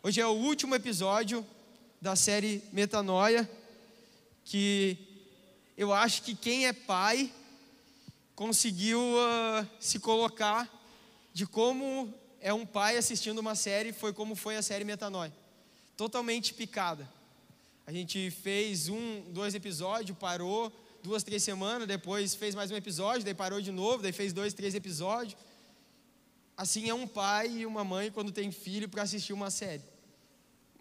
Hoje é o último episódio da série Metanoia, que eu acho que quem é pai conseguiu se colocar de como é um pai assistindo uma série, foi como foi a série Metanoia. Totalmente picada. A gente fez 2 episódios, parou 2, 3 semanas, depois fez mais um episódio, daí parou de novo, daí fez 2, 3 episódios. Assim é um pai e uma mãe quando tem filho para assistir uma série.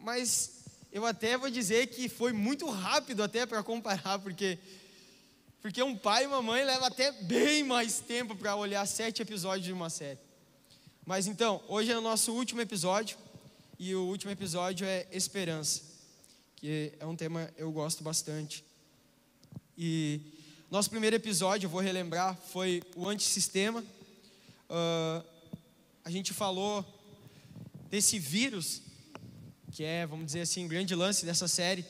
Mas eu até vou dizer que foi muito rápido até para comparar, porque um pai e uma mãe leva até bem mais tempo para olhar 7 episódios de uma série. Mas então, hoje é o nosso último episódio, e o último episódio é esperança, que é um tema que eu gosto bastante. E nosso primeiro episódio, eu vou relembrar, foi o antissistema. A gente falou desse vírus, que é, vamos dizer assim, um grande lance dessa série,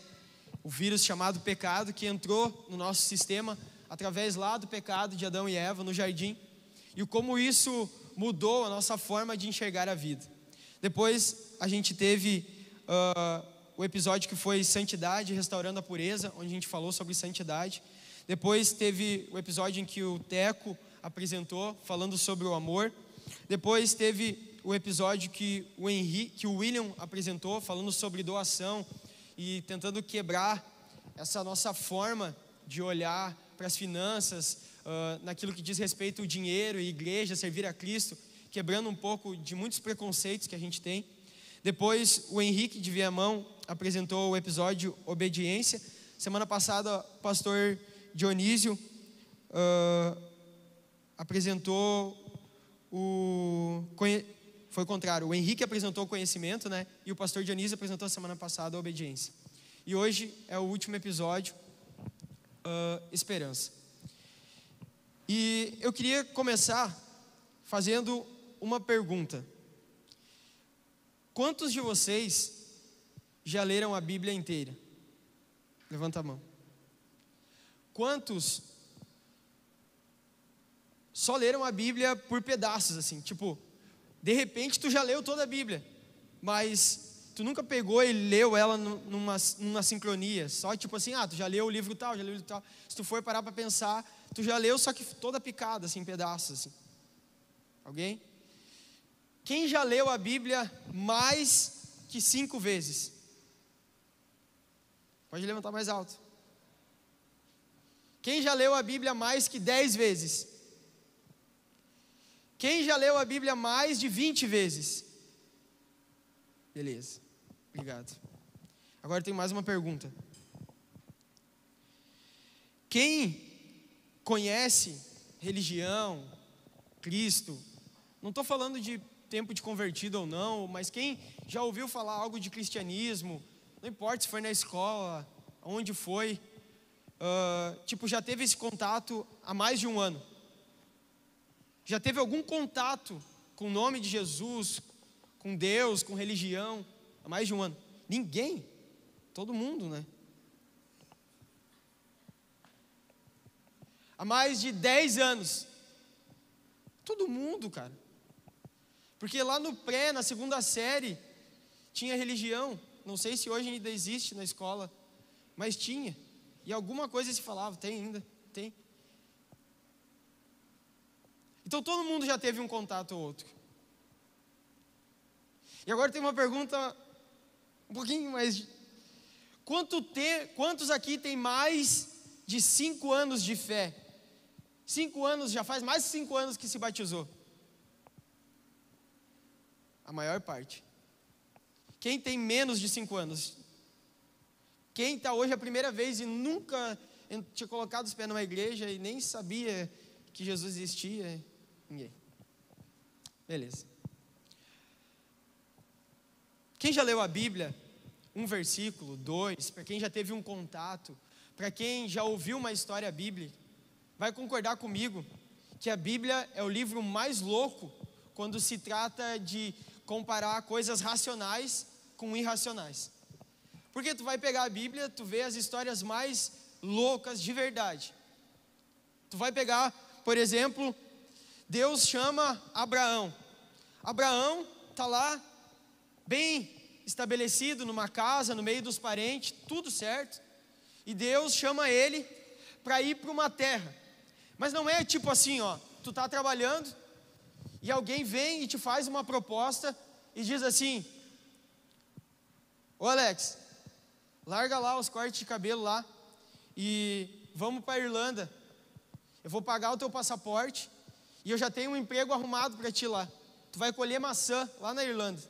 o vírus chamado pecado, que entrou no nosso sistema através lá do pecado de Adão e Eva no jardim, e como isso mudou a nossa forma de enxergar a vida. Depois a gente teve o episódio que foi Santidade, Restaurando a Pureza, onde a gente falou sobre santidade. Depois teve o episódio em que o Teco apresentou, falando sobre o amor. Depois teve o episódio que o William apresentou, falando sobre doação e tentando quebrar essa nossa forma de olhar para as finanças, naquilo que diz respeito ao dinheiro e igreja, servir a Cristo, quebrando um pouco de muitos preconceitos que a gente tem. Depois o Henrique de Viamão apresentou o episódio Obediência. Semana passada o pastor Dionísio apresentou foi o contrário, o Henrique apresentou o conhecimento, né? E o pastor Dionísio apresentou semana passada a obediência. E hoje é o último episódio, esperança. E eu queria começar fazendo uma pergunta. Quantos de vocês já leram a Bíblia inteira? Levanta a mão. Quantos só leram a Bíblia por pedaços, assim, tipo, de repente tu já leu toda a Bíblia, mas tu nunca pegou e leu ela numa sincronia, só tipo assim, tu já leu o livro tal, já leu o livro tal. Se tu for parar para pensar, tu já leu, só que toda picada, assim, em pedaços, assim. Alguém? Quem já leu a Bíblia mais que 5 vezes? Pode levantar mais alto. Quem já leu a Bíblia mais que 10 vezes? Quem já leu a Bíblia mais de 20 vezes? Beleza, obrigado. Agora tem mais uma pergunta. Quem conhece religião, Cristo, não estou falando de tempo de convertido ou não, mas quem já ouviu falar algo de cristianismo, não importa se foi na escola, onde foi, já teve esse contato há mais de um ano? Já teve algum contato com o nome de Jesus, com Deus, com religião, há mais de um ano? Ninguém? Todo mundo, né? Há mais de 10 anos? Todo mundo, cara. Porque lá no pré, na segunda série, tinha religião. Não sei se hoje ainda existe na escola, mas tinha. E alguma coisa se falava, tem ainda, tem. Então todo mundo já teve um contato ou outro. E agora tem uma pergunta um pouquinho mais. Quantos aqui tem mais de 5 anos de fé? 5 anos, já faz mais de 5 anos que se batizou? A maior parte. Quem tem menos de 5 anos? Quem está hoje a primeira vez e nunca tinha colocado os pés numa igreja e nem sabia que Jesus existia? Ninguém. Beleza. Quem já leu a Bíblia, um versículo, 2, para quem já teve um contato, para quem já ouviu uma história bíblica, vai concordar comigo que a Bíblia é o livro mais louco quando se trata de comparar coisas racionais com irracionais. Porque tu vai pegar a Bíblia, tu vê as histórias mais loucas de verdade. Tu vai pegar, por exemplo, Deus chama Abraão. Abraão está lá, bem estabelecido numa casa, no meio dos parentes, tudo certo. E Deus chama ele para ir para uma terra. Mas não é tipo assim, ó, tu tá trabalhando e alguém vem e te faz uma proposta e diz assim: ô Alex, larga lá os cortes de cabelo lá e vamos para a Irlanda. Eu vou pagar o teu passaporte e eu já tenho um emprego arrumado para ti lá. Tu vai colher maçã lá na Irlanda.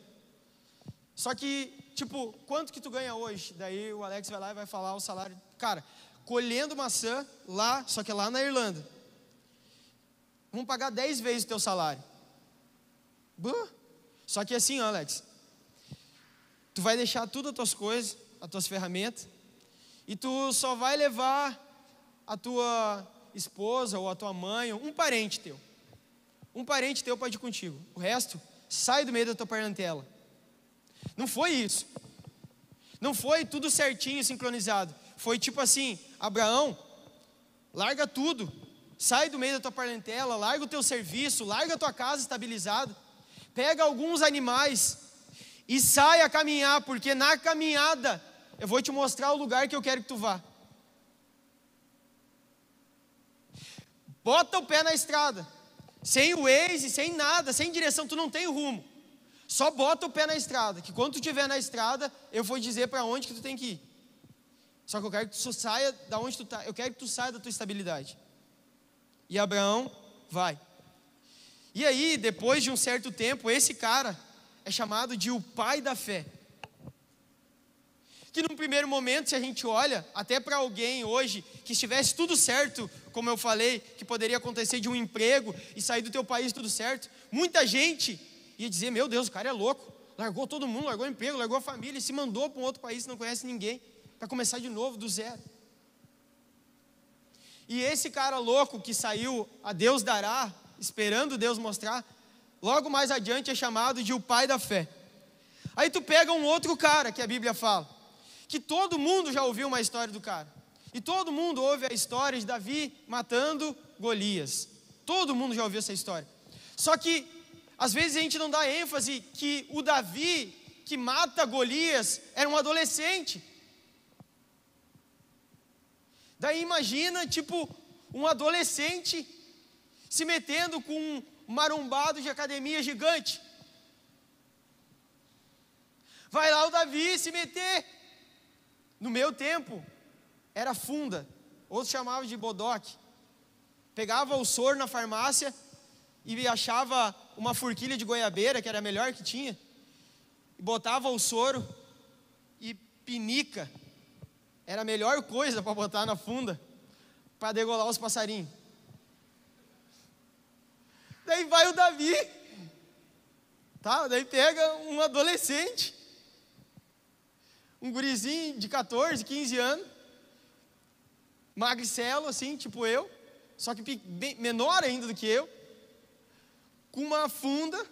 Só que, tipo, quanto que tu ganha hoje? Daí o Alex vai lá e vai falar o salário. Cara, colhendo maçã lá, só que lá na Irlanda, vamos pagar 10 vezes o teu salário. Só que assim, ó, Alex, tu vai deixar tudo as tuas coisas, as tuas ferramentas, e tu só vai levar a tua esposa ou a tua mãe, um parente teu pode ir contigo. O resto, sai do meio da tua parentela. Não foi isso. Não foi tudo certinho, sincronizado. Foi tipo assim: Abraão, larga tudo, sai do meio da tua parentela, larga o teu serviço, larga a tua casa estabilizada, pega alguns animais e sai a caminhar, porque na caminhada eu vou te mostrar o lugar que eu quero que tu vá. Bota o pé na estrada, sem o Waze, sem nada, sem direção, tu não tem rumo. Só bota o pé na estrada, que quando tu estiver na estrada, eu vou dizer para onde que tu tem que ir. Só que eu quero que tu saia da onde tu está, eu quero que tu saia da tua estabilidade. E Abraão vai. E aí, depois de um certo tempo, esse cara é chamado de o pai da fé. Que num primeiro momento, se a gente olha, até para alguém hoje, que estivesse tudo certo, como eu falei, que poderia acontecer de um emprego e sair do teu país tudo certo, muita gente ia dizer: meu Deus, o cara é louco, largou todo mundo, largou o emprego, largou a família e se mandou para um outro país que não conhece ninguém, para começar de novo, do zero. E esse cara louco que saiu a Deus dará, esperando Deus mostrar, logo mais adiante é chamado de o pai da fé. Aí tu pega um outro cara que a Bíblia fala, que todo mundo já ouviu uma história do cara, e todo mundo ouve a história de Davi matando Golias. Todo mundo já ouviu essa história. Só que às vezes a gente não dá ênfase que o Davi que mata Golias era um adolescente. Daí imagina, tipo, um adolescente se metendo com um marombado de academia gigante. Vai lá o Davi se meter. No meu tempo, era funda, outros chamavam de bodoque. Pegava o soro na farmácia e achava uma forquilha de goiabeira, que era a melhor que tinha, e botava o soro e pinica. Era a melhor coisa para botar na funda, para degolar os passarinhos. Daí vai o Davi, tá? Daí pega um adolescente, um gurizinho de 14, 15 anos, magricelo assim, tipo eu, só que bem menor ainda do que eu, com uma funda,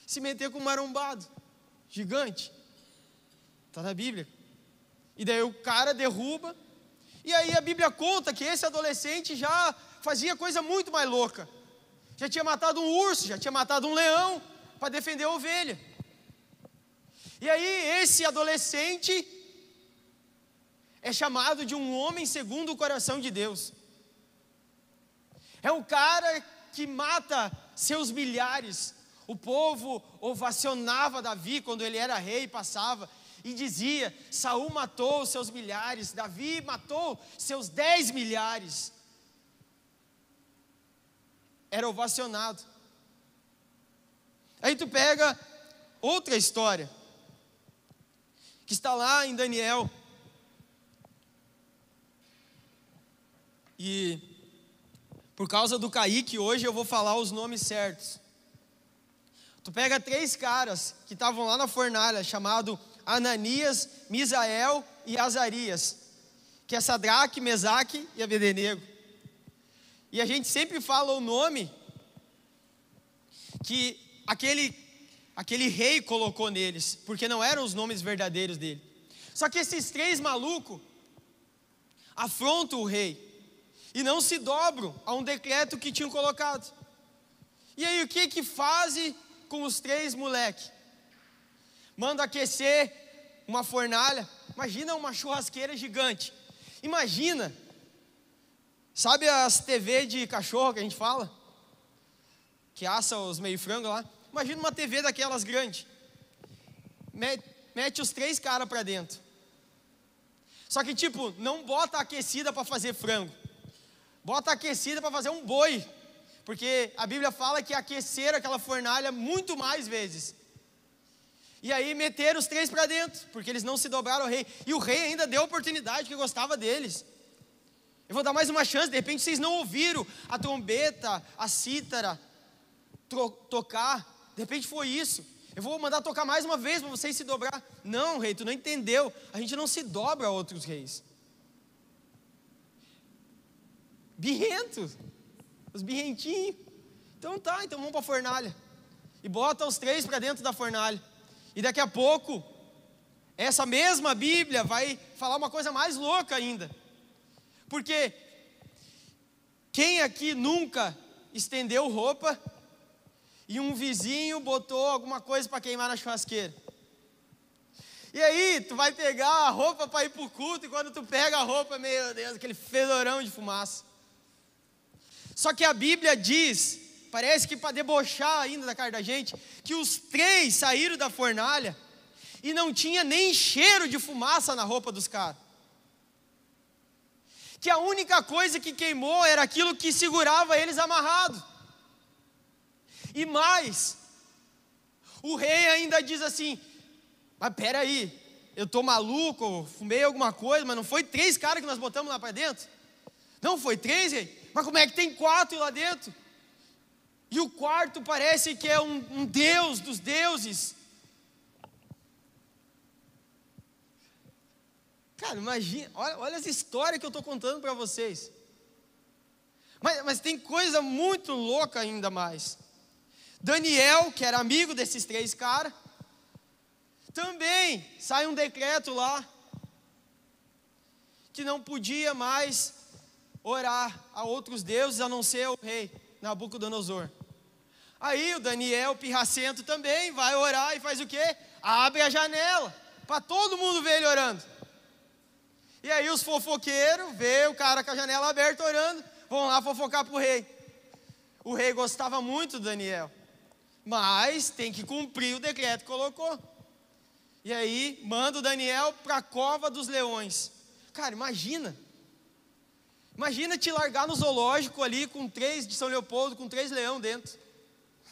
se meter com um marombado gigante. Está na Bíblia. E daí o cara derruba, e aí a Bíblia conta que esse adolescente já fazia coisa muito mais louca. Já tinha matado um urso, já tinha matado um leão para defender a ovelha. E aí esse adolescente é chamado de um homem segundo o coração de Deus. É um cara que mata seus milhares. O povo ovacionava Davi quando ele era rei e passava, e dizia: Saul matou os seus milhares, Davi matou seus 10 milhares. Era ovacionado. Aí tu pega outra história, que está lá em Daniel. E por causa do Kaique, hoje eu vou falar os nomes certos. Tu pega 3 caras que estavam lá na fornalha, chamado Ananias, Misael e Azarias, que é Sadraque, Mesaque e Abednego. E a gente sempre fala o nome que aquele rei colocou neles, porque não eram os nomes verdadeiros dele. Só que esses 3 malucos afrontam o rei e não se dobram a um decreto que tinham colocado. E aí o que fazem com os 3 moleques? manda aquecer uma fornalha. Imagina uma churrasqueira gigante. Imagina, sabe as TV de cachorro que a gente fala? Que assa os meio frango lá. Imagina uma TV daquelas grande. Mete os 3 caras para dentro. Só que tipo, não bota aquecida para fazer frango. Bota aquecida para fazer um boi. Porque a Bíblia fala que aqueceram aquela fornalha muito mais vezes. E aí meteram os 3 para dentro, porque eles não se dobraram ao rei. E o rei ainda deu a oportunidade, que gostava deles. Eu vou dar mais uma chance, de repente vocês não ouviram a trombeta, a cítara tocar. De repente foi isso. Eu vou mandar tocar mais uma vez para vocês se dobrar. Não, rei, tu não entendeu. A gente não se dobra a outros reis. Birrento. Os birrentinhos. Então tá, então vamos para a fornalha. E bota os 3 para dentro da fornalha. E daqui a pouco, essa mesma Bíblia vai falar uma coisa mais louca ainda. Porque quem aqui nunca estendeu roupa e um vizinho botou alguma coisa para queimar na churrasqueira? E aí, tu vai pegar a roupa para ir para o culto, e quando tu pega a roupa, meu Deus, aquele fedorão de fumaça. Só que a Bíblia diz, parece que para debochar ainda da cara da gente, que os 3 saíram da fornalha e não tinha nem cheiro de fumaça na roupa dos caras. Que a única coisa que queimou era aquilo que segurava eles amarrados. E mais, o rei ainda diz assim: mas peraí, eu estou maluco, fumei alguma coisa, mas não foi 3 caras que nós botamos lá para dentro? Não, foi 3, rei? Mas como é que tem 4 lá dentro? E o quarto parece que é um deus dos deuses. Cara, imagina, olha essa história que eu estou contando para vocês. Mas tem coisa muito louca ainda mais. Daniel, que era amigo desses 3 caras, também sai um decreto lá, que não podia mais orar a outros deuses, a não ser o rei Nabucodonosor. Aí o Daniel, pirracento também, vai orar e faz o quê? Abre a janela, para todo mundo ver ele orando. E aí os fofoqueiros, vê o cara com a janela aberta orando, vão lá fofocar para o rei. O rei gostava muito do Daniel, mas tem que cumprir o decreto que colocou. E aí manda o Daniel para a cova dos leões. Cara, imagina te largar no zoológico ali com 3 de São Leopoldo, com 3 leões dentro.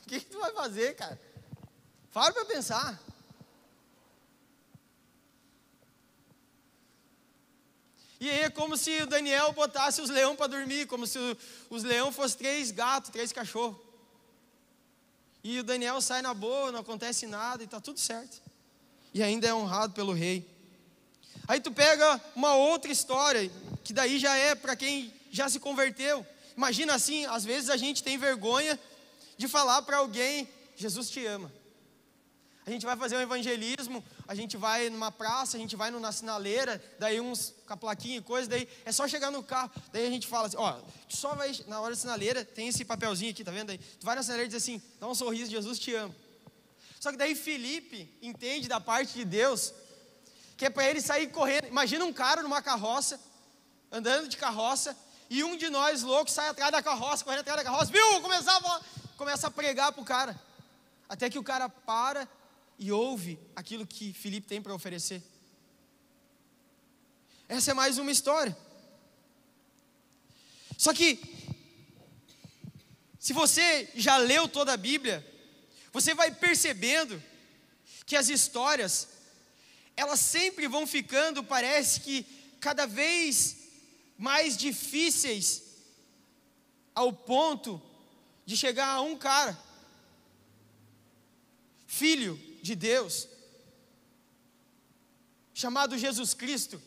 O que tu vai fazer, cara? Para para pensar. E aí é como se o Daniel botasse os leões para dormir, como se os leões fossem 3 gatos, 3 cachorros. E o Daniel sai na boa, não acontece nada e está tudo certo. E ainda é honrado pelo rei. Aí tu pega uma outra história, que daí já é para quem já se converteu. Imagina assim, às vezes a gente tem vergonha de falar para alguém: Jesus te ama. A gente vai fazer um evangelismo, a gente vai numa praça, a gente vai na sinaleira, daí uns com a plaquinha e coisa, daí é só chegar no carro, daí a gente fala assim: ó, tu só vai, na hora da sinaleira, tem esse papelzinho aqui, tá vendo aí? Tu vai na sinaleira e diz assim: dá um sorriso, Jesus te ama. Só que daí Felipe entende da parte de Deus, que é para ele sair correndo. Imagina um cara numa carroça, andando de carroça, e um de nós loucos sai atrás da carroça, correndo atrás da carroça, viu? Começa a pregar pro cara, até que o cara para e ouve aquilo que Felipe tem para oferecer. Essa é mais uma história. Só que, se você já leu toda a Bíblia, você vai percebendo que as histórias, elas sempre vão ficando, parece que cada vez mais difíceis, ao ponto de chegar a um cara, filho de Deus, chamado Jesus Cristo,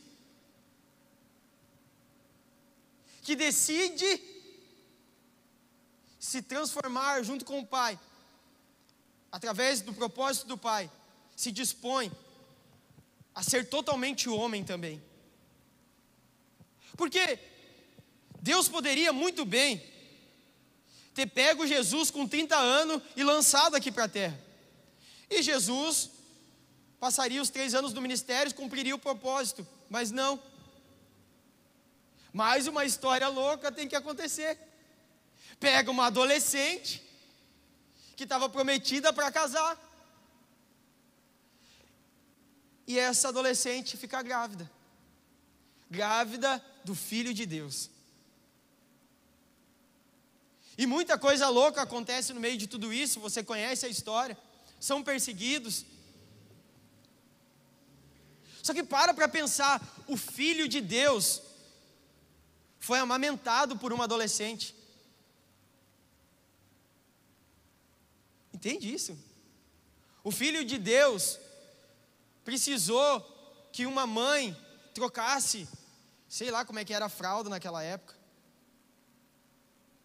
que decide se transformar junto com o Pai, através do propósito do Pai, se dispõe a ser totalmente homem também. Porque Deus poderia muito bem ter pego Jesus com 30 anos e lançado aqui para a terra. E Jesus passaria os 3 anos no ministério, cumpriria o propósito, mas não. Mais uma história louca tem que acontecer. Pega uma adolescente que estava prometida para casar, e essa adolescente fica grávida do Filho de Deus. E muita coisa louca acontece no meio de tudo isso, você conhece a história, são perseguidos. Só que para pensar, o Filho de Deus foi amamentado por uma adolescente. Entende isso? O Filho de Deus precisou que uma mãe trocasse, sei lá como é que era a fralda naquela época,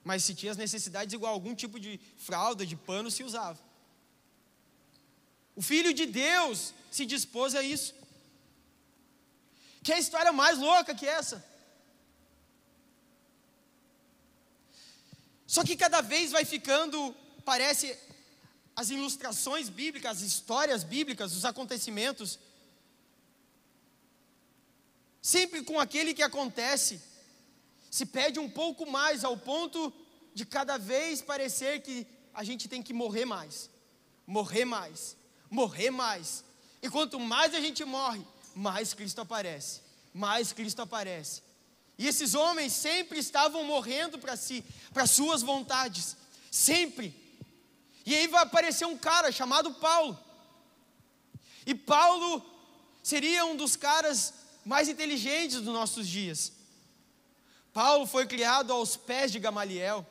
mas se tinha as necessidades igual, algum tipo de fralda, de pano se usava. O Filho de Deus se dispôs a isso. Que é a história mais louca que essa? Só que cada vez vai ficando, parece, as ilustrações bíblicas, as histórias bíblicas, os acontecimentos, sempre com aquele que acontece, se pede um pouco mais, ao ponto de cada vez parecer que a gente tem que morrer mais, morrer mais, morrer mais. E quanto mais a gente morre, mais Cristo aparece, mais Cristo aparece. E esses homens sempre estavam morrendo para si, para suas vontades, sempre. E aí vai aparecer um cara chamado Paulo. E Paulo seria um dos caras mais inteligentes dos nossos dias. Paulo foi criado aos pés de Gamaliel,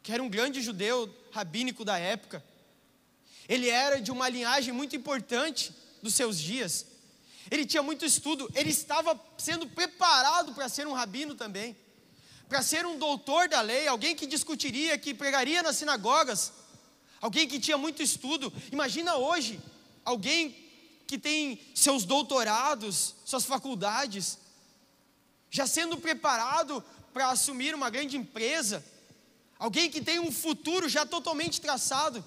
que era um grande judeu rabínico da época. Ele era de uma linhagem muito importante dos seus dias. Ele tinha muito estudo, ele estava sendo preparado para ser um rabino também, para ser um doutor da lei, alguém que discutiria, que pregaria nas sinagogas, alguém que tinha muito estudo. Imagina hoje, alguém que tem seus doutorados, suas faculdades, já sendo preparado para assumir uma grande empresa, alguém que tem um futuro já totalmente traçado.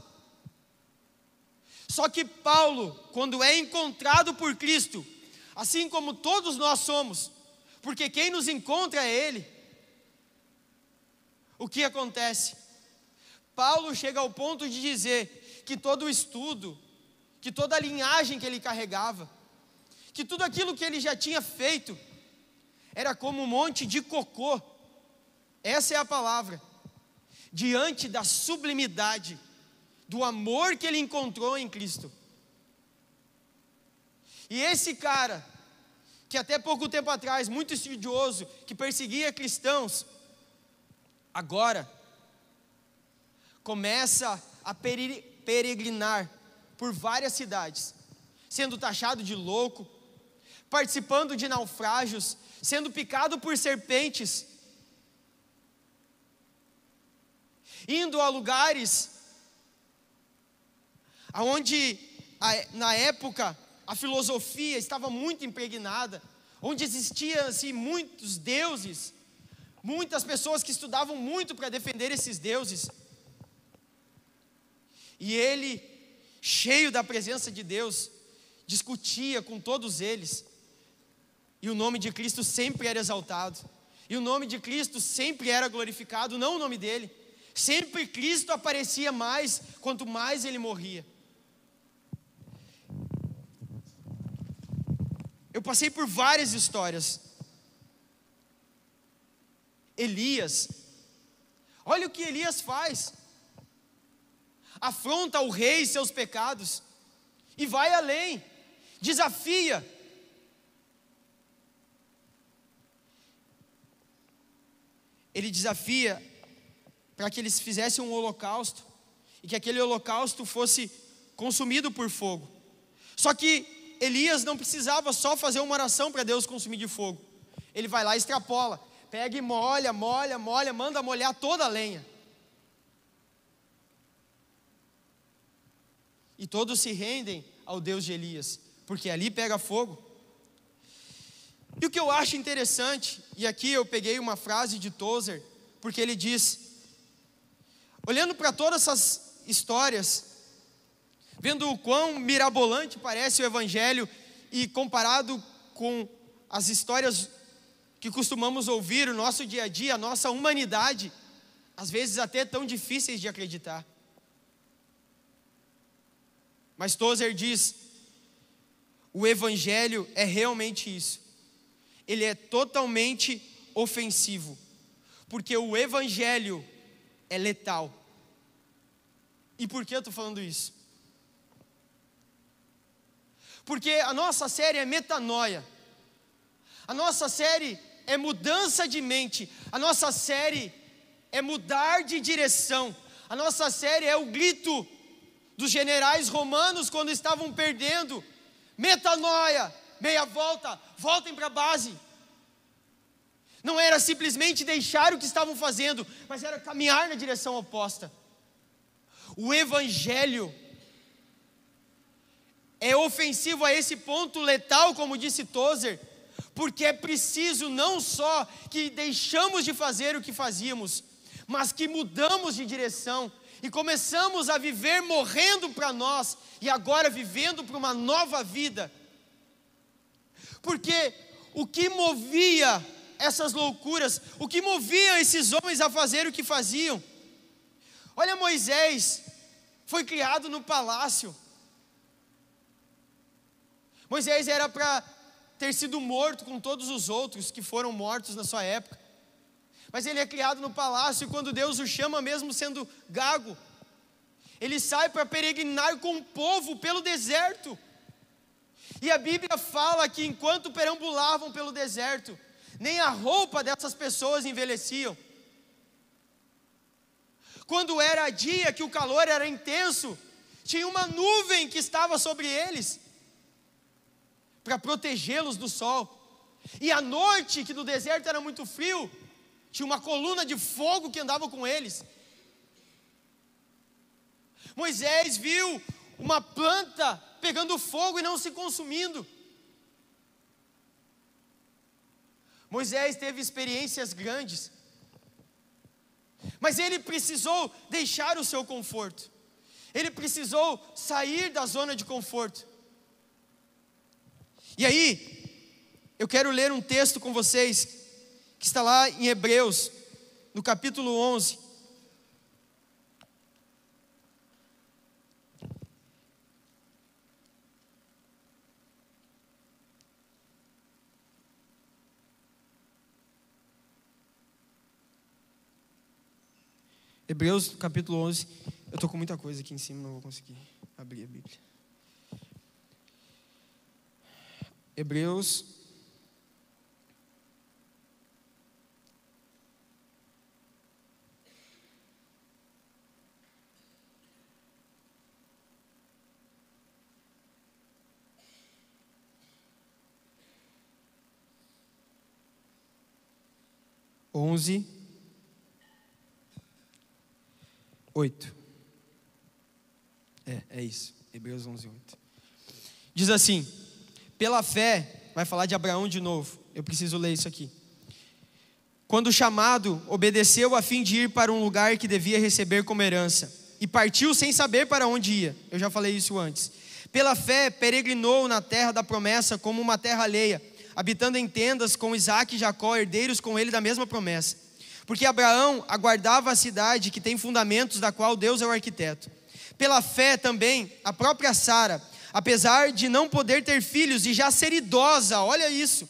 Só que Paulo, quando é encontrado por Cristo, assim como todos nós somos, porque quem nos encontra é Ele, o que acontece? Paulo chega ao ponto de dizer que todo o estudo, que toda a linhagem que ele carregava, que tudo aquilo que ele já tinha feito, era como um monte de cocô, essa é a palavra, diante da sublimidade, do amor que ele encontrou em Cristo. E esse cara, que até pouco tempo atrás, muito estudioso, que perseguia cristãos, agora começa a peregrinar por várias cidades, sendo taxado de louco, participando de naufrágios, sendo picado por serpentes, indo a lugares onde na época a filosofia estava muito impregnada, onde existiam assim, muitos deuses, muitas pessoas que estudavam muito para defender esses deuses. E ele, cheio da presença de Deus, discutia com todos eles, e o nome de Cristo sempre era exaltado, e o nome de Cristo sempre era glorificado, não o nome dele. Sempre Cristo aparecia mais, quanto mais ele morria. Eu passei por várias histórias. Elias, olha o que Elias faz. Afronta o rei e seus pecados, e vai além, desafia. Ele desafia para que eles fizessem um holocausto, e que aquele holocausto fosse consumido por fogo. Só que Elias não precisava só fazer uma oração para Deus consumir de fogo. Ele vai lá e extrapola, pega e molha, manda molhar toda a lenha. E todos se rendem ao Deus de Elias, porque ali pega fogo. E o que eu acho interessante, e aqui eu peguei uma frase de Tozer, porque ele diz, olhando para todas essas histórias, vendo o quão mirabolante parece o Evangelho e comparado com as histórias que costumamos ouvir no nosso dia a dia, a nossa humanidade, às vezes até tão difíceis de acreditar. Mas Tozer diz: o Evangelho é realmente isso. Ele é totalmente ofensivo, porque o Evangelho é letal. E por que eu estou falando isso? Porque a nossa série é metanoia, a nossa série é mudança de mente, a nossa série é mudar de direção, a nossa série é o grito dos generais romanos quando estavam perdendo: metanoia, meia volta, voltem para a base. Não era simplesmente deixar o que estavam fazendo, mas era caminhar na direção oposta. O Evangelho é ofensivo a esse ponto letal, como disse Tozer, porque é preciso não só que deixamos de fazer o que fazíamos, mas que mudamos de direção e começamos a viver morrendo para nós e agora vivendo para uma nova vida. Porque o que movia essas loucuras, o que movia esses homens a fazer o que faziam? Olha, Moisés foi criado no palácio. Moisés era para ter sido morto com todos os outros que foram mortos na sua época, mas ele é criado no palácio, e quando Deus o chama, mesmo sendo gago, ele sai para peregrinar com o povo pelo deserto. E a Bíblia fala que enquanto perambulavam pelo deserto, nem a roupa dessas pessoas envelheciam. Quando era dia que o calor era intenso, tinha uma nuvem que estava sobre eles, para protegê-los do sol. E à noite, que no deserto era muito frio, tinha uma coluna de fogo que andava com eles. Moisés viu uma planta pegando fogo e não se consumindo. Moisés teve experiências grandes, mas ele precisou deixar o seu conforto, ele precisou sair da zona de conforto. E aí, eu quero ler um texto com vocês, que está lá em Hebreus, no capítulo 11. Hebreus, capítulo 11. Eu estou com muita coisa aqui em cima, não vou conseguir abrir a Bíblia. Hebreus, onze, 8. É isso, Hebreus 11, 8. Diz assim: pela fé, vai falar de Abraão de novo, eu preciso ler isso aqui. Quando chamado, obedeceu a fim de ir para um lugar que devia receber como herança, e partiu sem saber para onde ia. Eu já falei isso antes. Pela fé, peregrinou na terra da promessa como uma terra alheia, habitando em tendas com Isaque e Jacó, herdeiros com ele da mesma promessa. Porque Abraão aguardava a cidade que tem fundamentos, da qual Deus é o arquiteto. Pela fé também, a própria Sara, apesar de não poder ter filhos e já ser idosa, olha isso,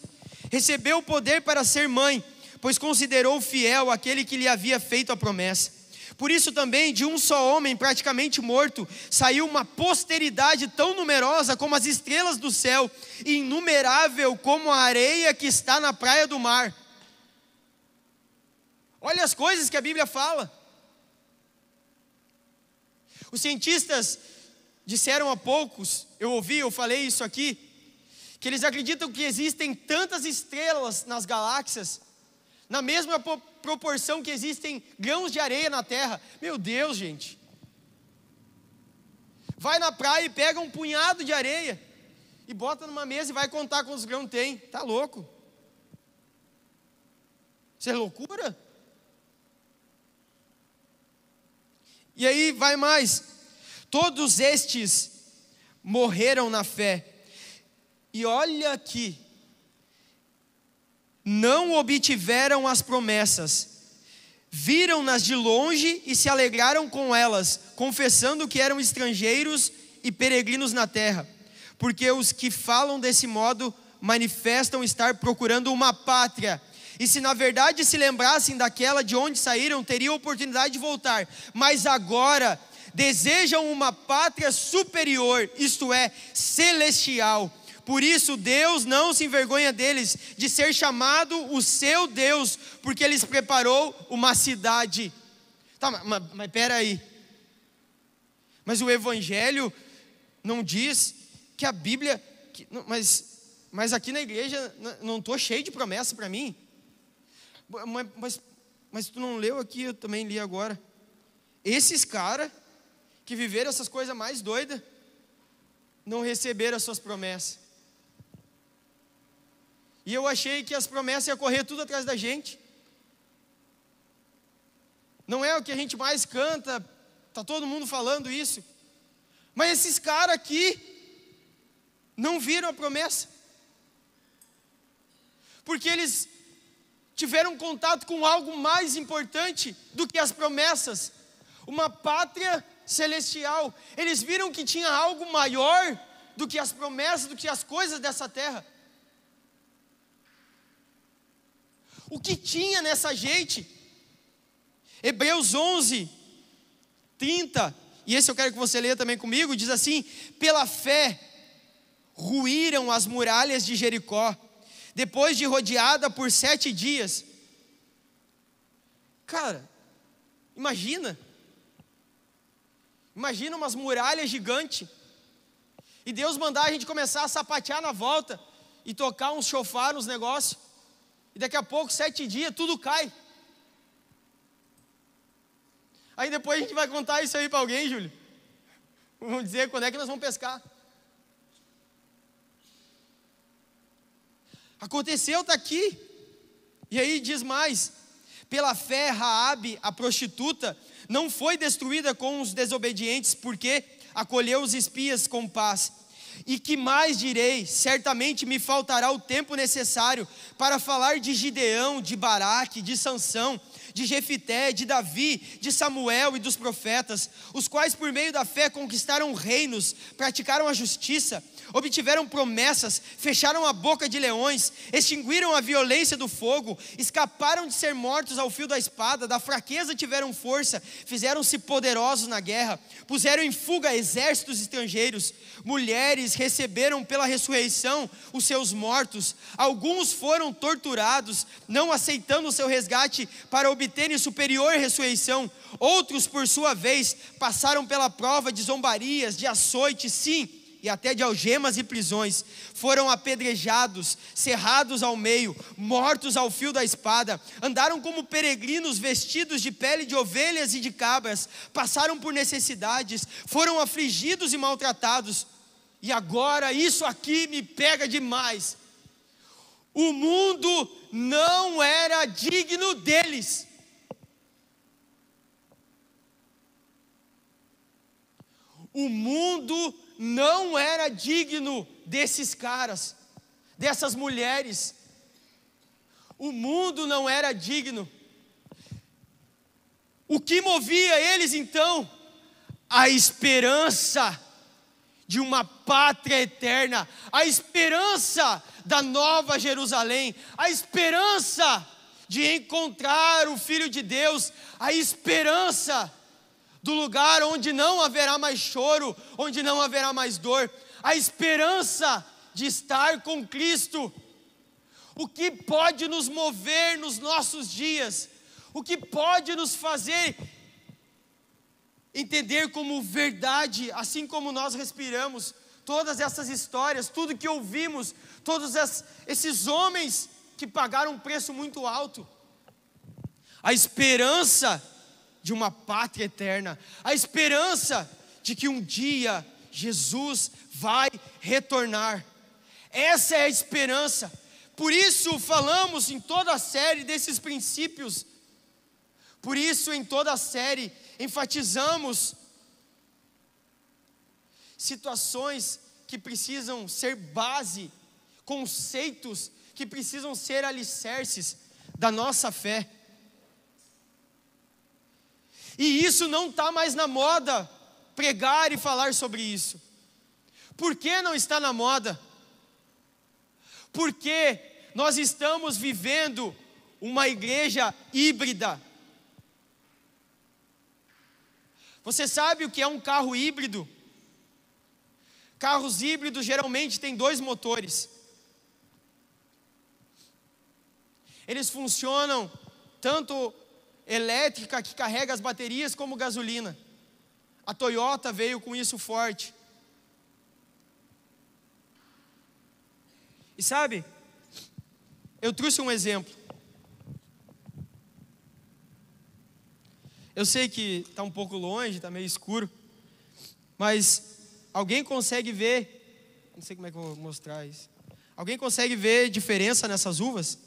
recebeu o poder para ser mãe, pois considerou fiel aquele que lhe havia feito a promessa. Por isso também, de um só homem praticamente morto, saiu uma posteridade tão numerosa como as estrelas do céu, e inumerável como a areia que está na praia do mar. Olha as coisas que a Bíblia fala. Os cientistas disseram há poucos, eu falei isso aqui, que eles acreditam que existem tantas estrelas nas galáxias, na mesma proporção que existem grãos de areia na Terra. Meu Deus, gente. Vai na praia e pega um punhado de areia e bota numa mesa e vai contar quantos grãos tem. Tá louco? Isso é loucura? E aí vai mais. Todos estes morreram na fé. E olha aqui, não obtiveram as promessas, viram-nas de longe e se alegraram com elas, confessando que eram estrangeiros e peregrinos na terra. Porque os que falam desse modo manifestam estar procurando uma pátria. E se na verdade se lembrassem daquela de onde saíram, teriam oportunidade de voltar. Mas agora desejam uma pátria superior, isto é, celestial. Por isso Deus não se envergonha deles, de ser chamado o seu Deus, porque Ele preparou uma cidade. Tá, mas espera aí. Mas o Evangelho não diz que a Bíblia... Mas aqui na igreja não estou cheio de promessa para mim. Mas tu não leu aqui, eu também li agora. Esses caras que viveram essas coisas mais doidas, não receberam as suas promessas. E eu achei que as promessas iam correr tudo atrás da gente. Não é o que a gente mais canta, está todo mundo falando isso. Mas esses caras aqui não viram a promessa. Porque eles tiveram contato com algo mais importante do que as promessas. Uma pátria celestial. Eles viram que tinha algo maior do que as promessas, do que as coisas dessa terra. O que tinha nessa gente? Hebreus 11, 30, e esse eu quero que você leia também comigo, diz assim: pela fé ruíram as muralhas de Jericó, depois de rodeada por 7 dias. Cara, imagina umas muralhas gigantes, e Deus mandar a gente começar a sapatear na volta, e tocar uns chofar nos negócios, e daqui a pouco, 7 dias, tudo cai. Aí depois a gente vai contar isso aí para alguém, Júlio. Vamos dizer quando é que nós vamos pescar. Aconteceu, está aqui. E aí diz mais: pela fé Raabe, a prostituta, não foi destruída com os desobedientes, porque acolheu os espias com paz. E que mais direi? Certamente me faltará o tempo necessário para falar de Gideão, de Baraque, de Sansão, de Jefité, de Davi, de Samuel e dos profetas, os quais por meio da fé conquistaram reinos, praticaram a justiça, obtiveram promessas, fecharam a boca de leões, extinguiram a violência do fogo, escaparam de ser mortos ao fio da espada, da fraqueza tiveram força, fizeram-se poderosos na guerra, puseram em fuga exércitos estrangeiros, mulheres receberam pela ressurreição os seus mortos, alguns foram torturados, não aceitando o seu resgate para obterem superior ressurreição, outros por sua vez passaram pela prova de zombarias, de açoites, sim, e até de algemas e prisões, foram apedrejados, cerrados ao meio, mortos ao fio da espada, andaram como peregrinos vestidos de pele de ovelhas e de cabras, passaram por necessidades, foram afligidos e maltratados. E agora isso aqui me pega demais: o mundo não era digno deles. O mundo não era digno desses caras, dessas mulheres. O mundo não era digno. O que movia eles então? A esperança de uma pátria eterna, a esperança da nova Jerusalém, a esperança de encontrar o Filho de Deus, a esperança do lugar onde não haverá mais choro, onde não haverá mais dor, a esperança de estar com Cristo. O que pode nos mover nos nossos dias? O que pode nos fazer entender como verdade, assim como nós respiramos, todas essas histórias, tudo que ouvimos, todos esses homens que pagaram um preço muito alto? A esperança de uma pátria eterna, a esperança de que um dia Jesus vai retornar. Essa é a esperança. Por isso falamos em toda a série desses princípios. Por isso em toda a série enfatizamos: situações que precisam ser base, conceitos que precisam ser alicerces da nossa fé. E isso não está mais na moda, pregar e falar sobre isso. Por que não está na moda? Porque nós estamos vivendo uma igreja híbrida. Você sabe o que é um carro híbrido? Carros híbridos geralmente têm 2 motores. Eles funcionam tanto elétrica, que carrega as baterias, como gasolina. A Toyota veio com isso forte. E sabe, eu trouxe um exemplo. Eu sei que está um pouco longe, está meio escuro, mas alguém consegue ver, não sei como é que eu vou mostrar isso. Alguém consegue ver diferença nessas uvas?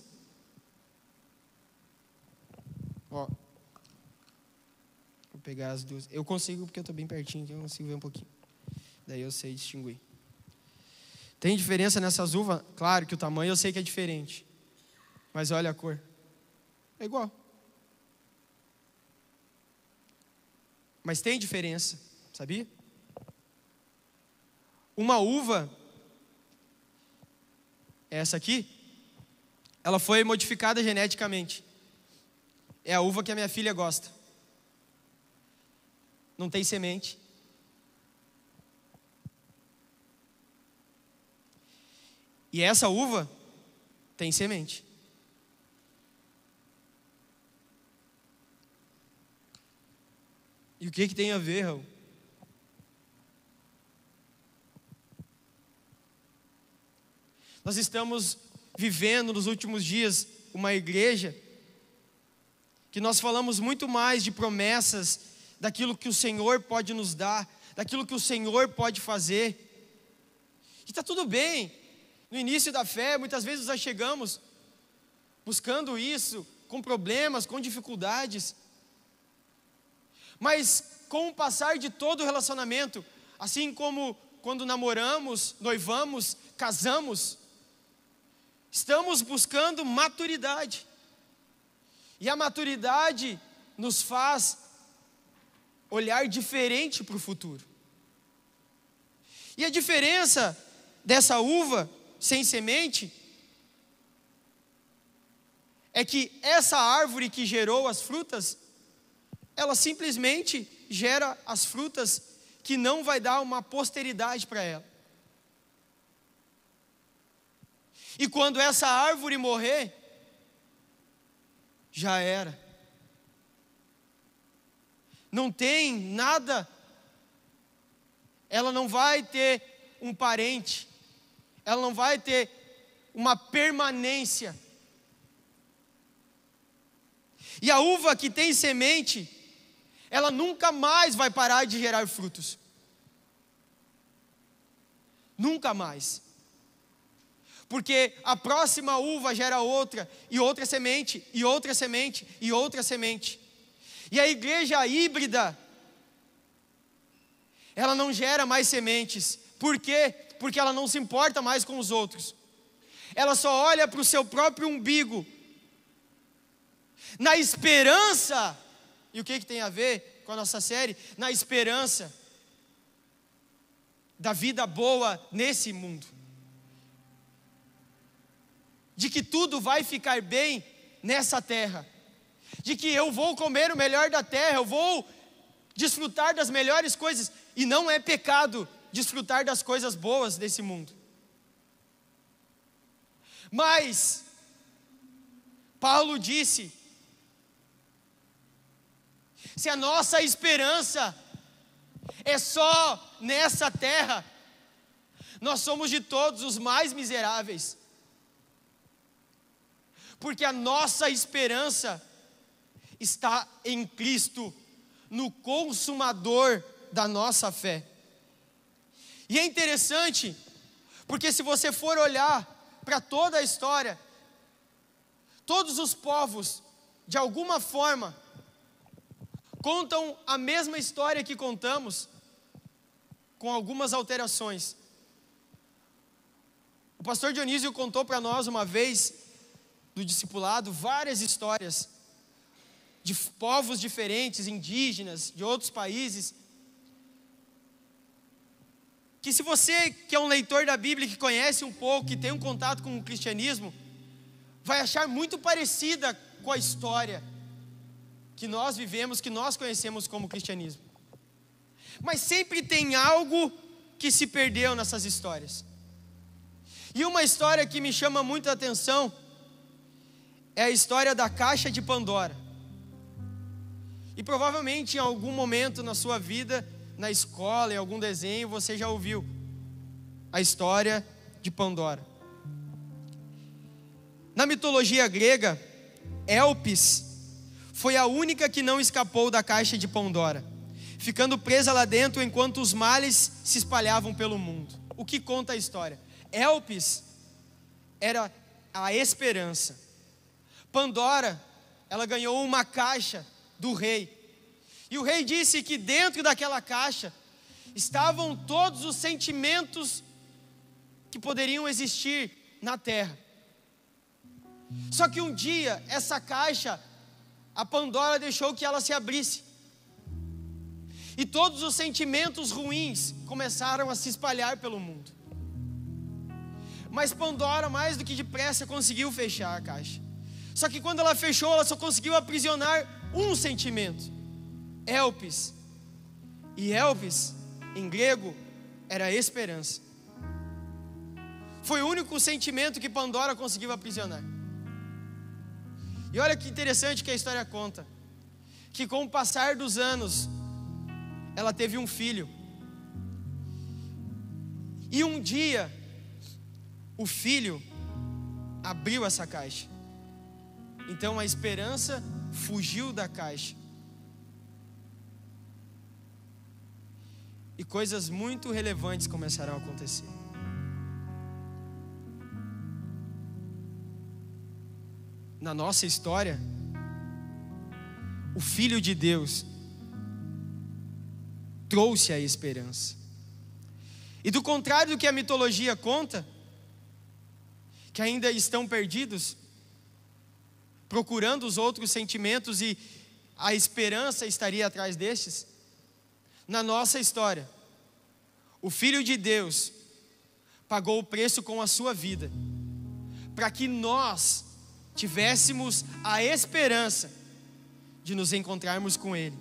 Ó, vou pegar as duas. Eu consigo porque eu estou bem pertinho, então eu consigo ver um pouquinho. Daí eu sei distinguir. Tem diferença nessas uvas? Claro que o tamanho eu sei que é diferente. Mas olha a cor. É igual. Mas tem diferença, sabia? Uma uva, essa aqui, ela foi modificada geneticamente. É a uva que a minha filha gosta. Não tem semente. E essa uva tem semente. E o que tem a ver, Raul? Nós estamos vivendo nos últimos dias uma igreja que nós falamos muito mais de promessas, daquilo que o Senhor pode nos dar, daquilo que o Senhor pode fazer. E está tudo bem. No início da fé, muitas vezes nós chegamos buscando isso, com problemas, com dificuldades. Mas com o passar de todo o relacionamento, assim como quando namoramos, noivamos, casamos, estamos buscando maturidade. E a maturidade nos faz olhar diferente para o futuro. E a diferença dessa uva sem semente é que essa árvore que gerou as frutas, ela simplesmente gera as frutas que não vai dar uma posteridade para ela. E quando essa árvore morrer, já era. Não tem nada, ela não vai ter um parente, ela não vai ter uma permanência. E a uva que tem semente, ela nunca mais vai parar de gerar frutos. Nunca mais. Porque a próxima uva gera outra, e outra semente, e outra semente, e outra semente. E a igreja híbrida, ela não gera mais sementes. Por quê? Porque ela não se importa mais com os outros. Ela só olha para o seu próprio umbigo, na esperança. E o que tem a ver com a nossa série? Na esperança da vida boa nesse mundo, de que tudo vai ficar bem nessa terra, de que eu vou comer o melhor da terra, eu vou desfrutar das melhores coisas, e não é pecado desfrutar das coisas boas desse mundo. Mas Paulo disse: se a nossa esperança é só nessa terra, nós somos de todos os mais miseráveis. Porque a nossa esperança está em Cristo, no consumador da nossa fé. E é interessante, porque se você for olhar para toda a história, todos os povos, de alguma forma, contam a mesma história que contamos, com algumas alterações. O pastor Dionísio contou para nós uma vez, do discipulado, várias histórias de povos diferentes, indígenas, de outros países, que se você que é um leitor da Bíblia, que conhece um pouco, que tem um contato com o cristianismo, vai achar muito parecida com a história que nós vivemos, que nós conhecemos como cristianismo. Mas sempre tem algo que se perdeu nessas histórias. E uma história que me chama muito a atenção é a história da caixa de Pandora. E provavelmente em algum momento na sua vida, na escola, em algum desenho, você já ouviu a história de Pandora. Na mitologia grega, Elpis foi a única que não escapou da caixa de Pandora, ficando presa lá dentro enquanto os males se espalhavam pelo mundo. O que conta a história? Elpis era a esperança. Pandora, ela ganhou uma caixa do rei. E o rei disse que dentro daquela caixa estavam todos os sentimentos que poderiam existir na terra. Só que um dia, essa caixa, a Pandora deixou que ela se abrisse. E todos os sentimentos ruins começaram a se espalhar pelo mundo. Mas Pandora, mais do que depressa, conseguiu fechar a caixa. Só que quando ela fechou, ela só conseguiu aprisionar um sentimento: Elpis. E Elpis, em grego, era esperança. Foi o único sentimento que Pandora conseguiu aprisionar. E olha que interessante que a história conta, que com o passar dos anos, ela teve um filho. E um dia, o filho abriu essa caixa. Então a esperança fugiu da caixa. E coisas muito relevantes começaram a acontecer. Na nossa história, o Filho de Deus trouxe a esperança. E do contrário do que a mitologia conta, que ainda estão perdidos, procurando os outros sentimentos e a esperança estaria atrás destes, na nossa história, o Filho de Deus pagou o preço com a sua vida, para que nós tivéssemos a esperança de nos encontrarmos com Ele.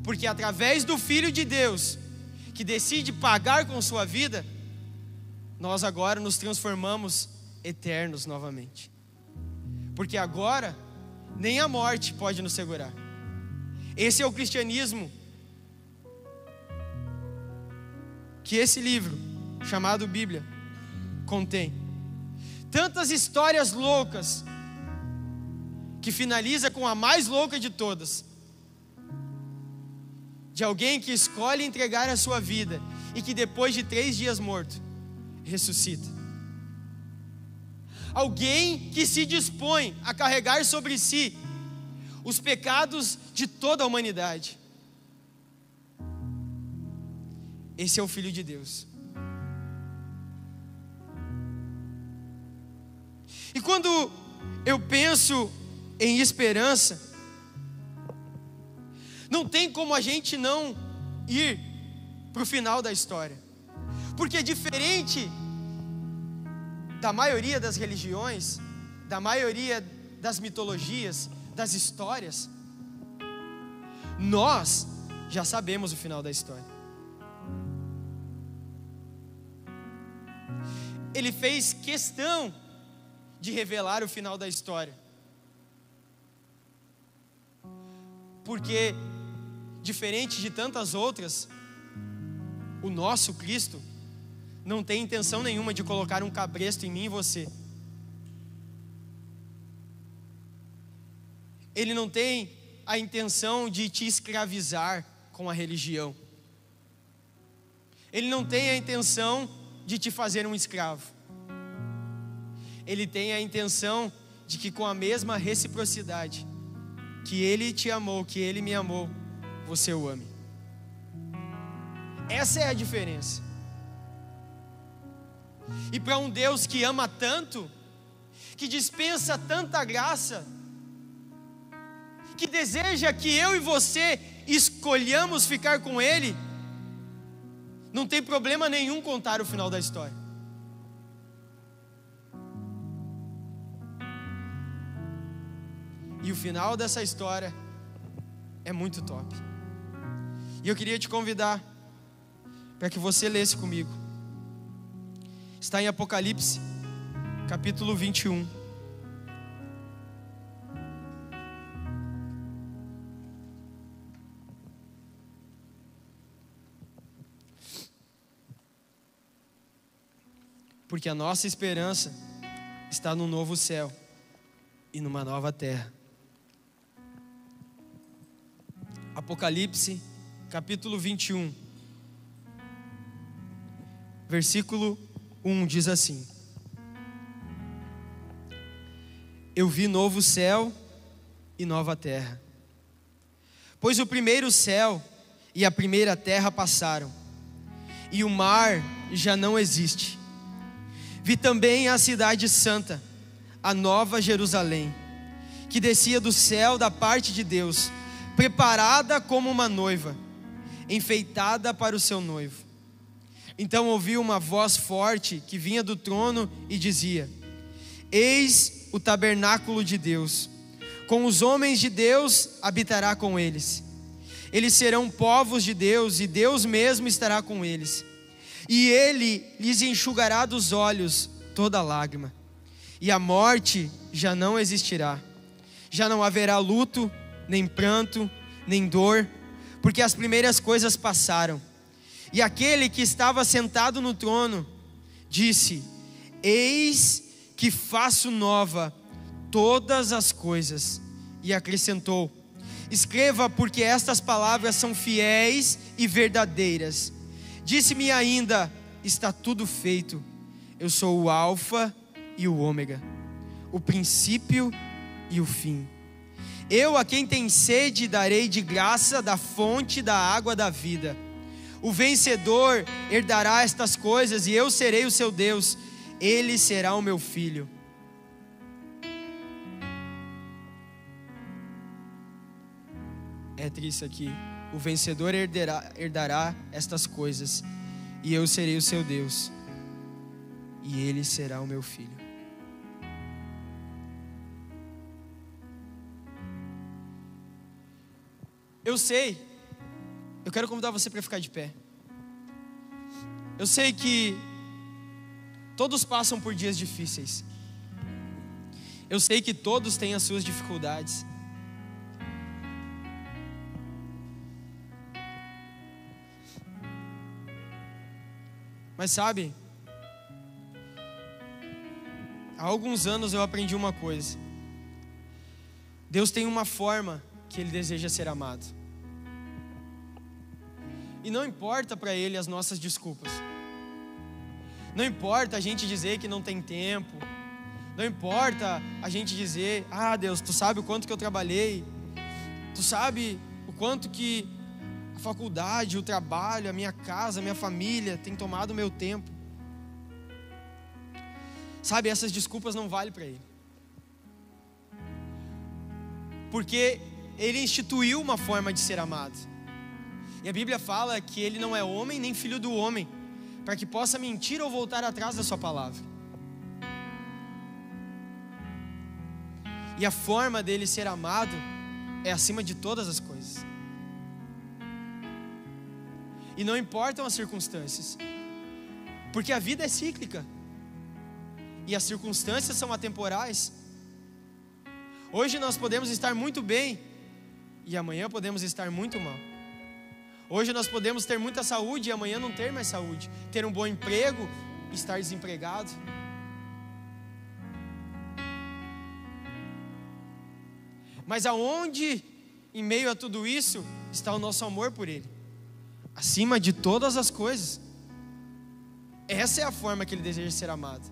Porque através do Filho de Deus, que decide pagar com sua vida, nós agora nos transformamos eternos novamente. Porque agora, nem a morte pode nos segurar. Esse é o cristianismo que esse livro, chamado Bíblia, contém. Tantas histórias loucas, que finaliza com a mais louca de todas, de alguém que escolhe entregar a sua vida e que depois de 3 dias morto, ressuscita. Alguém que se dispõe a carregar sobre si os pecados de toda a humanidade. Esse é o Filho de Deus. E quando eu penso em esperança, não tem como a gente não ir para o final da história. Porque diferente da maioria das religiões, da maioria das mitologias, das histórias, nós já sabemos o final da história. Ele fez questão de revelar o final da história. Porque, diferente de tantas outras, o nosso Cristo não tem intenção nenhuma de colocar um cabresto em mim e você. Ele não tem a intenção de te escravizar com a religião. Ele não tem a intenção de te fazer um escravo. Ele tem a intenção de que com a mesma reciprocidade que Ele te amou, que Ele me amou, você o ame. Essa é a diferença. E para um Deus que ama tanto, que dispensa tanta graça, que deseja que eu e você escolhamos ficar com Ele, não tem problema nenhum contar o final da história. E o final dessa história é muito top. E eu queria te convidar para que você lesse comigo. Está em Apocalipse, capítulo 21. Porque a nossa esperança está no novo céu e numa nova terra. Apocalipse, capítulo 21, versículo 1 diz assim: Eu vi novo céu e nova terra, pois o primeiro céu e a primeira terra passaram, e o mar já não existe. Vi também a cidade santa, a nova Jerusalém, que descia do céu da parte de Deus, preparada como uma noiva, enfeitada para o seu noivo. Então ouvi uma voz forte que vinha do trono e dizia: Eis o tabernáculo de Deus, com os homens de Deus habitará com eles. Eles serão povos de Deus, e Deus mesmo estará com eles. E Ele lhes enxugará dos olhos toda lágrima, e a morte já não existirá. Já não haverá luto, nem pranto, nem dor, porque as primeiras coisas passaram. E aquele que estava sentado no trono disse: Eis que faço nova todas as coisas. E acrescentou: Escreva, porque estas palavras são fiéis e verdadeiras. Disse-me ainda: Está tudo feito. Eu sou o Alfa e o Ômega, o princípio e o fim. Eu, a quem tem sede, darei de graça da fonte da água da vida. O vencedor herdará estas coisas, e eu serei o seu Deus, ele será o meu filho. É triste aqui. O vencedor herdará estas coisas, e eu serei o seu Deus, e ele será o meu filho. Eu sei, eu quero convidar você para ficar de pé. Eu sei que todos passam por dias difíceis. Eu sei que todos têm as suas dificuldades. Mas sabe, há alguns anos eu aprendi uma coisa: Deus tem uma forma que Ele deseja ser amado, e não importa para Ele as nossas desculpas. Não importa a gente dizer que não tem tempo. Não importa a gente dizer: Ah, Deus, Tu sabe o quanto que eu trabalhei, Tu sabe o quanto que a faculdade, o trabalho, a minha casa, a minha família tem tomado o meu tempo. Sabe, essas desculpas não valem para Ele, porque Ele instituiu uma forma de ser amado. E a Bíblia fala que Ele não é homem nem filho do homem, para que possa mentir ou voltar atrás da sua palavra. E a forma dele ser amado é acima de todas as coisas. E não importam as circunstâncias, porque a vida é cíclica, e as circunstâncias são atemporais. Hoje nós podemos estar muito bem, e amanhã podemos estar muito mal. Hoje nós podemos ter muita saúde e amanhã não ter mais saúde. Ter um bom emprego e estar desempregado. Mas aonde, em meio a tudo isso, está o nosso amor por Ele? Acima de todas as coisas. Essa é a forma que Ele deseja ser amado.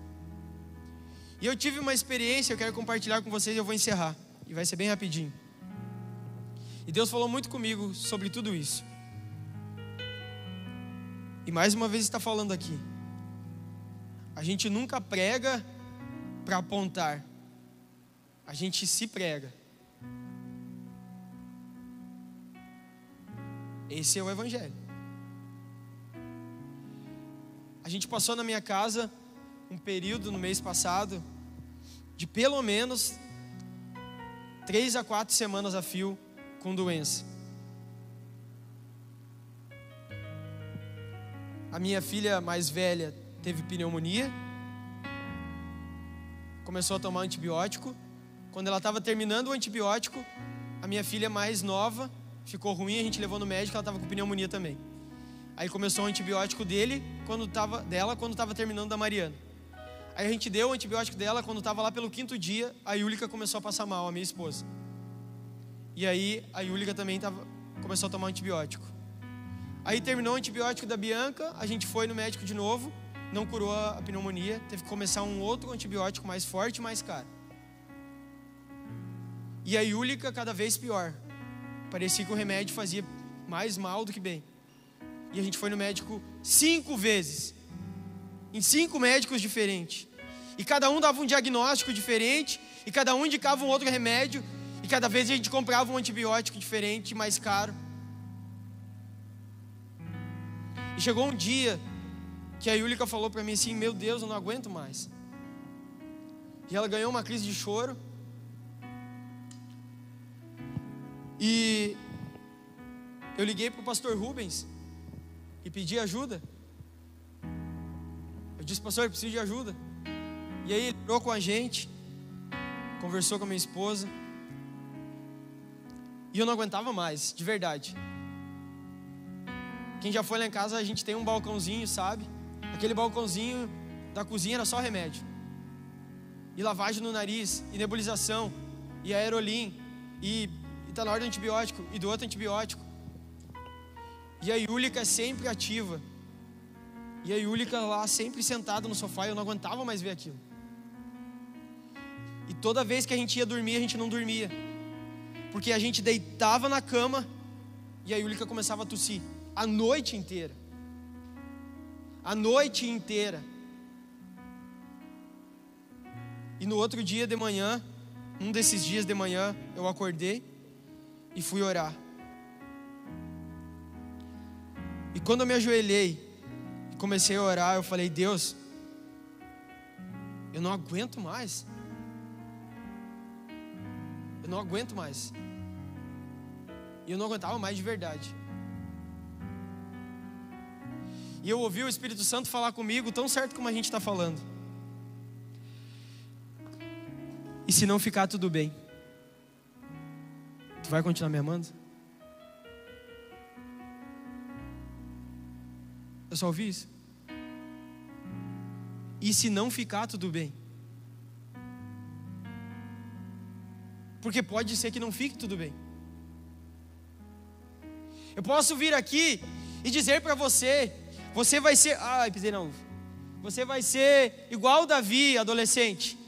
E eu tive uma experiência, eu quero compartilhar com vocês e eu vou encerrar. E vai ser bem rapidinho. E Deus falou muito comigo sobre tudo isso. E mais uma vez está falando aqui. A gente nunca prega para apontar, a gente se prega. Esse é o Evangelho. A gente passou na minha casa um período no mês passado de pelo menos 3 a 4 semanas a fio com doença. A minha filha mais velha teve pneumonia, começou a tomar antibiótico. Quando ela estava terminando o antibiótico, a minha filha mais nova ficou ruim, a gente levou no médico, ela estava com pneumonia também. Aí começou o antibiótico dela quando estava terminando da Mariana. Aí a gente deu o antibiótico dela, quando estava lá pelo 5º dia, a Yúlica começou a passar mal, a minha esposa. E aí a Yúlica também começou a tomar antibiótico. Aí terminou o antibiótico da Bianca, a gente foi no médico de novo, não curou a pneumonia, teve que começar um outro antibiótico mais forte e mais caro. E a Yúlica cada vez pior. Parecia que o remédio fazia mais mal do que bem. E a gente foi no médico 5 vezes, em 5 médicos diferentes. E cada um dava um diagnóstico diferente, e cada um indicava um outro remédio, e cada vez a gente comprava um antibiótico diferente, mais caro. E chegou um dia que a Yúlica falou para mim assim: meu Deus, eu não aguento mais. E ela ganhou uma crise de choro. E eu liguei para o pastor Rubens e pedi ajuda. Eu disse: pastor, eu preciso de ajuda. E aí ele orou com a gente, conversou com a minha esposa. E eu não aguentava mais, de verdade. Quem já foi lá em casa, a gente tem um balcãozinho, sabe? Aquele balcãozinho da cozinha era só remédio. E lavagem no nariz, e nebulização, e aerolim, e tá na hora do antibiótico, e do outro antibiótico. E a Yúlica sempre ativa. E a Yúlica lá sempre sentada no sofá, e eu não aguentava mais ver aquilo. E toda vez que a gente ia dormir, a gente não dormia. Porque a gente deitava na cama e a Yúlica começava a tossir a noite inteira. A noite inteira. E no outro dia de manhã, um desses dias de manhã, eu acordei e fui orar. E quando eu me ajoelhei e comecei a orar, eu falei: Deus, eu não aguento mais. Eu não aguento mais. E eu não aguentava mais de verdade. E eu ouvi o Espírito Santo falar comigo tão certo como a gente está falando. E se não ficar tudo bem, tu vai continuar me amando? Eu só ouvi isso. E se não ficar tudo bem? Porque pode ser que não fique tudo bem. Eu posso vir aqui e dizer para você: você vai ser... pisei na uva. Você vai ser igual Davi, adolescente.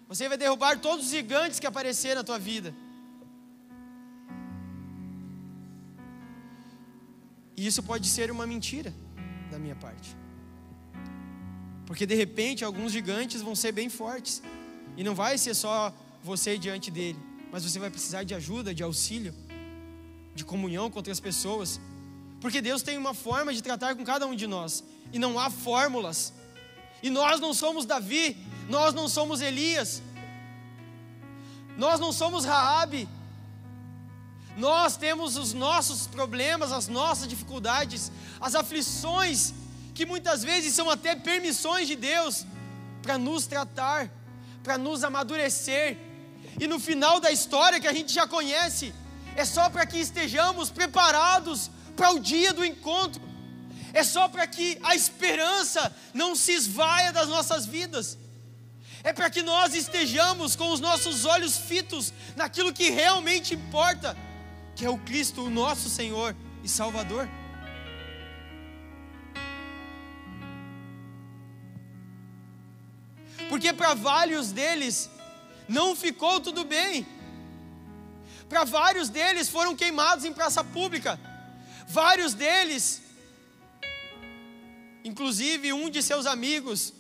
Você vai derrubar todos os gigantes que aparecerem na tua vida. E isso pode ser uma mentira da minha parte. Porque de repente alguns gigantes vão ser bem fortes. E não vai ser só você diante dele, mas você vai precisar de ajuda, de auxílio, de comunhão com outras pessoas. Porque Deus tem uma forma de tratar com cada um de nós. E não há fórmulas. E nós não somos Davi, nós não somos Elias, nós não somos Raabe. Nós temos os nossos problemas, as nossas dificuldades, as aflições, que muitas vezes são até permissões de Deus para nos tratar, para nos amadurecer. E no final da história, que a gente já conhece, é só para que estejamos preparados para o dia do encontro. É só para que a esperança não se esvaia das nossas vidas. É para que nós estejamos com os nossos olhos fitos naquilo que realmente importa, que é o Cristo, o nosso Senhor e Salvador. Porque para vários deles não ficou tudo bem. Para vários deles foram queimados em praça pública. Vários deles, inclusive um de seus amigos,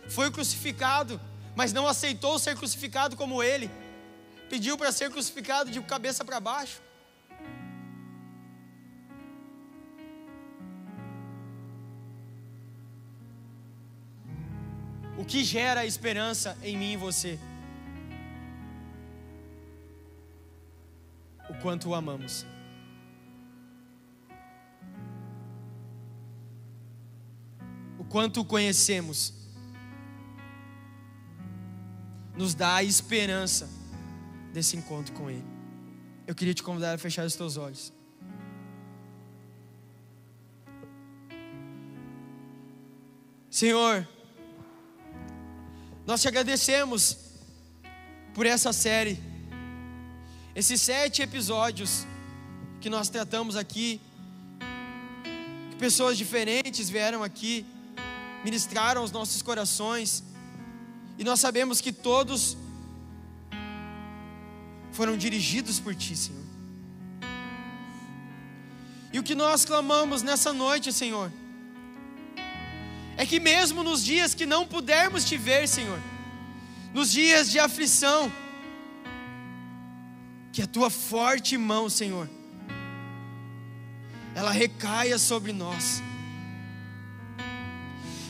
foi crucificado, mas não aceitou ser crucificado como Ele, pediu para ser crucificado de cabeça para baixo. O que gera esperança em mim e você? O quanto o amamos. O quanto o conhecemos. Nos dá a esperança desse encontro com Ele. Eu queria te convidar a fechar os teus olhos. Senhor, nós te agradecemos por essa série, esses 7 episódios que nós tratamos aqui, que pessoas diferentes vieram aqui, ministraram os nossos corações, e nós sabemos que todos foram dirigidos por Ti, Senhor. E o que nós clamamos nessa noite, Senhor, é que mesmo nos dias que não pudermos Te ver, Senhor, nos dias de aflição, que a Tua forte mão, Senhor, ela recaia sobre nós.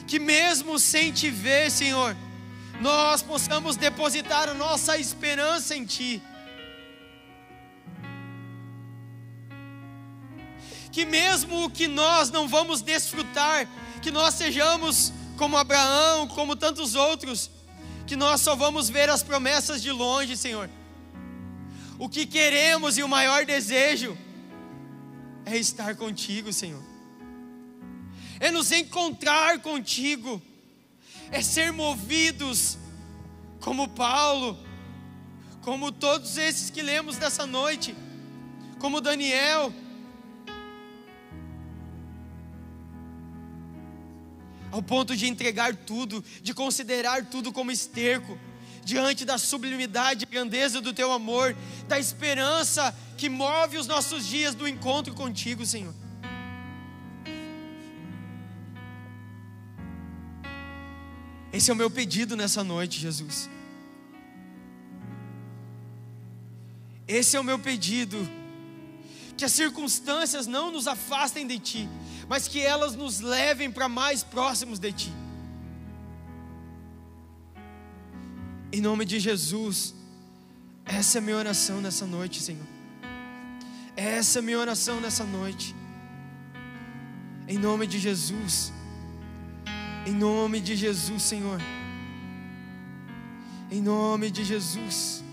Que mesmo sem Te ver, Senhor, nós possamos depositar a nossa esperança em Ti. Que mesmo o que nós não vamos desfrutar, que nós sejamos como Abraão, como tantos outros, que nós só vamos ver as promessas de longe, Senhor. O que queremos e o maior desejo é estar contigo, Senhor. É nos encontrar contigo, é ser movidos como Paulo, como todos esses que lemos nessa noite, como Daniel, ao ponto de entregar tudo, de considerar tudo como esterco, diante da sublimidade e grandeza do Teu amor, da esperança que move os nossos dias do encontro contigo, Senhor. Esse é o meu pedido nessa noite, Jesus. Esse é o meu pedido, que as circunstâncias não nos afastem de Ti, mas que elas nos levem para mais próximos de Ti. Em nome de Jesus, essa é a minha oração nessa noite, Senhor. Essa é a minha oração nessa noite. Em nome de Jesus. Em nome de Jesus, Senhor. Em nome de Jesus.